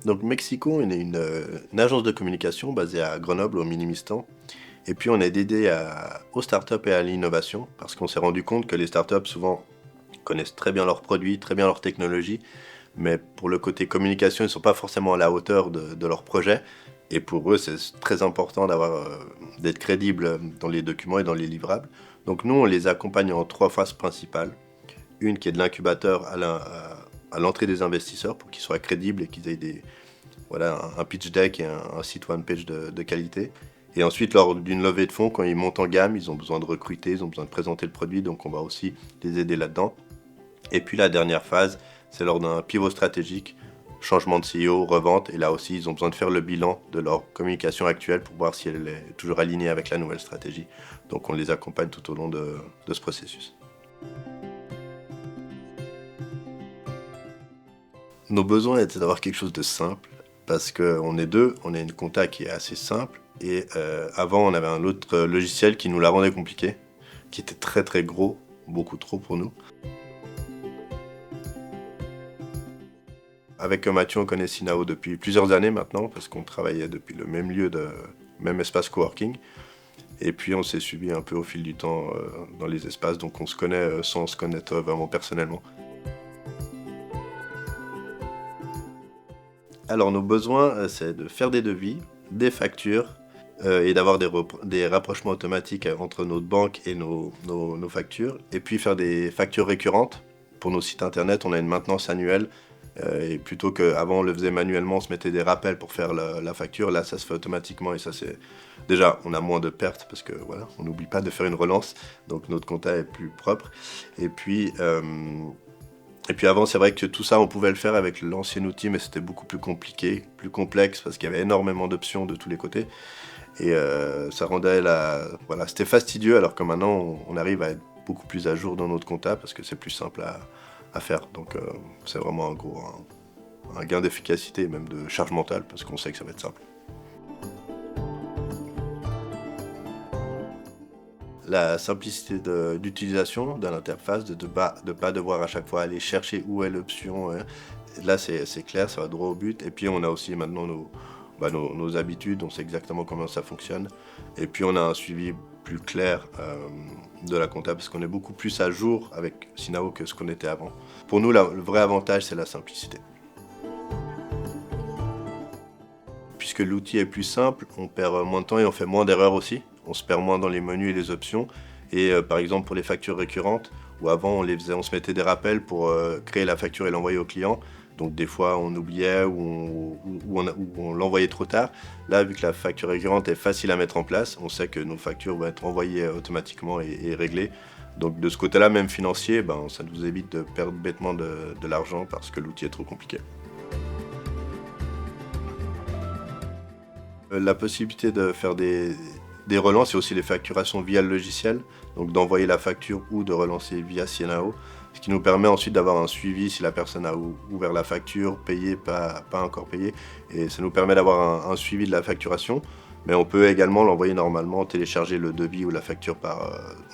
Donc Mexico, on est une agence de communication basée à Grenoble, au Minimistan. Et puis on est dédié aux startups et à l'innovation, parce qu'on s'est rendu compte que les startups, souvent, connaissent très bien leurs produits, très bien leur technologie, mais pour le côté communication, ils ne sont pas forcément à la hauteur de leur projet. Et pour eux, c'est très important d'être crédible dans les documents et dans les livrables. Donc nous, on les accompagne en 3 phases principales. Une qui est de l'incubateur à l'entrée des investisseurs pour qu'ils soient crédibles et qu'ils aient voilà, un pitch deck et un site one page de qualité. Et ensuite, lors d'une levée de fonds, quand ils montent en gamme, ils ont besoin de recruter, ils ont besoin de présenter le produit, donc on va aussi les aider là-dedans. Et puis la dernière phase, c'est lors d'un pivot stratégique, changement de CEO, revente, et là aussi, ils ont besoin de faire le bilan de leur communication actuelle pour voir si elle est toujours alignée avec la nouvelle stratégie. Donc on les accompagne tout au long de ce processus. Nos besoins étaient d'avoir quelque chose de simple, parce qu'on est deux, on a une compta qui est assez simple, et avant on avait un autre logiciel qui nous la rendait compliqué, qui était très très gros, beaucoup trop pour nous. Avec Mathieu, on connaît Sinao depuis plusieurs années maintenant, parce qu'on travaillait depuis le même lieu, même espace coworking. Et puis on s'est suivi un peu au fil du temps dans les espaces, donc on se connaît sans se connaître vraiment personnellement. Alors nos besoins, c'est de faire des devis, des factures, et d'avoir des rapprochements automatiques entre notre banque et nos factures. Et puis faire des factures récurrentes. Pour nos sites internet, on a une maintenance annuelle. Et plutôt qu'avant on le faisait manuellement, on se mettait des rappels pour faire la facture. Là, ça se fait automatiquement et ça c'est... Déjà, on a moins de pertes parce que voilà, on n'oublie pas de faire une relance. Donc notre compta est plus propre. Et puis... Et puis avant, c'est vrai que tout ça, on pouvait le faire avec l'ancien outil, mais c'était beaucoup plus compliqué, plus complexe, parce qu'il y avait énormément d'options de tous les côtés. Et ça rendait Voilà, c'était fastidieux, alors que maintenant, on arrive à être beaucoup plus à jour dans notre compta, parce que c'est plus simple à faire. Donc c'est vraiment un gain d'efficacité, et même de charge mentale, parce qu'on sait que ça va être simple. La simplicité d'utilisation de l'interface, de pas devoir à chaque fois aller chercher où est l'option. Là, c'est clair, ça va droit au but. Et puis, on a aussi maintenant nos habitudes, on sait exactement comment ça fonctionne. Et puis, on a un suivi plus clair de la compta, parce qu'on est beaucoup plus à jour avec Sinao que ce qu'on était avant. Pour nous, le vrai avantage, c'est la simplicité. Puisque l'outil est plus simple, on perd moins de temps et on fait moins d'erreurs aussi. On se perd moins dans les menus et les options. Et par exemple pour les factures récurrentes, où avant on se mettait des rappels pour créer la facture et l'envoyer au client. Donc des fois on oubliait ou on l'envoyait trop tard. Là, vu que la facture récurrente est facile à mettre en place, on sait que nos factures vont être envoyées automatiquement et réglées. Donc de ce côté-là, même financier, ça nous évite de perdre bêtement de l'argent parce que l'outil est trop compliqué. La possibilité de faire des relances et aussi les facturations via le logiciel, donc d'envoyer la facture ou de relancer via Sienao, ce qui nous permet ensuite d'avoir un suivi si la personne a ouvert la facture, payé, pas encore payé, et ça nous permet d'avoir un suivi de la facturation, mais on peut également l'envoyer normalement, télécharger le devis ou la facture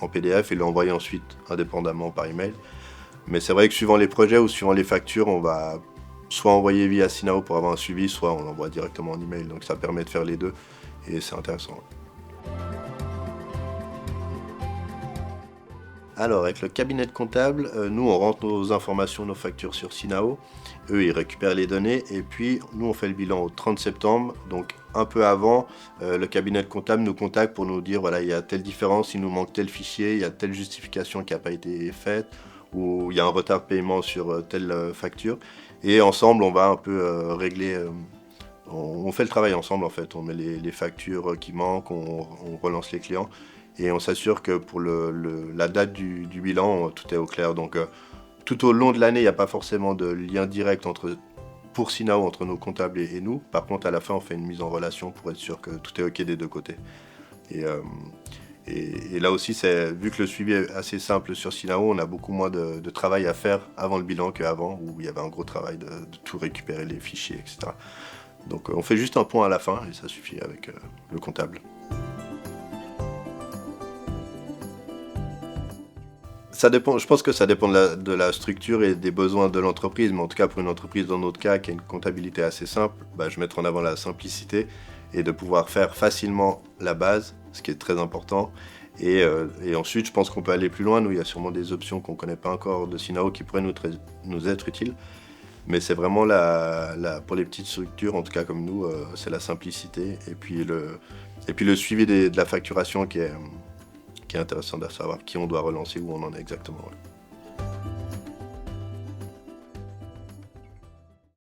en PDF et l'envoyer ensuite indépendamment par email. Mais c'est vrai que suivant les projets ou suivant les factures, on va soit envoyer via Sinao pour avoir un suivi, soit on l'envoie directement en email. Donc ça permet de faire les deux et c'est intéressant. Alors avec le cabinet de comptable, nous on rentre nos informations, nos factures sur Sinao. Eux ils récupèrent les données et puis nous on fait le bilan au 30 septembre. Donc un peu avant, le cabinet de comptable nous contacte pour nous dire voilà il y a telle différence, il nous manque tel fichier, il y a telle justification qui n'a pas été faite ou il y a un retard de paiement sur telle facture. Et ensemble, on va un peu régler. On fait le travail ensemble en fait. On met les factures qui manquent, on relance les clients et on s'assure que pour la date du bilan, tout est au clair. Donc tout au long de l'année, il n'y a pas forcément de lien direct pour Sinao entre nos comptables et nous. Par contre, à la fin, on fait une mise en relation pour être sûr que tout est OK des deux côtés. Et, euh, et là aussi, vu que le suivi est assez simple sur Sinao, on a beaucoup moins de travail à faire avant le bilan qu'avant, où il y avait un gros travail de tout récupérer, les fichiers, etc. Donc on fait juste un point à la fin et ça suffit avec le comptable. ça dépend, je pense que ça dépend de la structure et des besoins de l'entreprise, mais en tout cas pour une entreprise dans notre cas qui a une comptabilité assez simple, bah, je mettrai en avant la simplicité et de pouvoir faire facilement la base, ce qui est très important. Et ensuite, je pense qu'on peut aller plus loin. Nous, il y a sûrement des options qu'on ne connaît pas encore de Sinao qui pourraient nous être utiles. Mais c'est vraiment pour les petites structures, en tout cas comme nous, c'est la simplicité. Et puis le suivi de la facturation qui est intéressant de savoir qui on doit relancer, où on en est exactement. Ouais.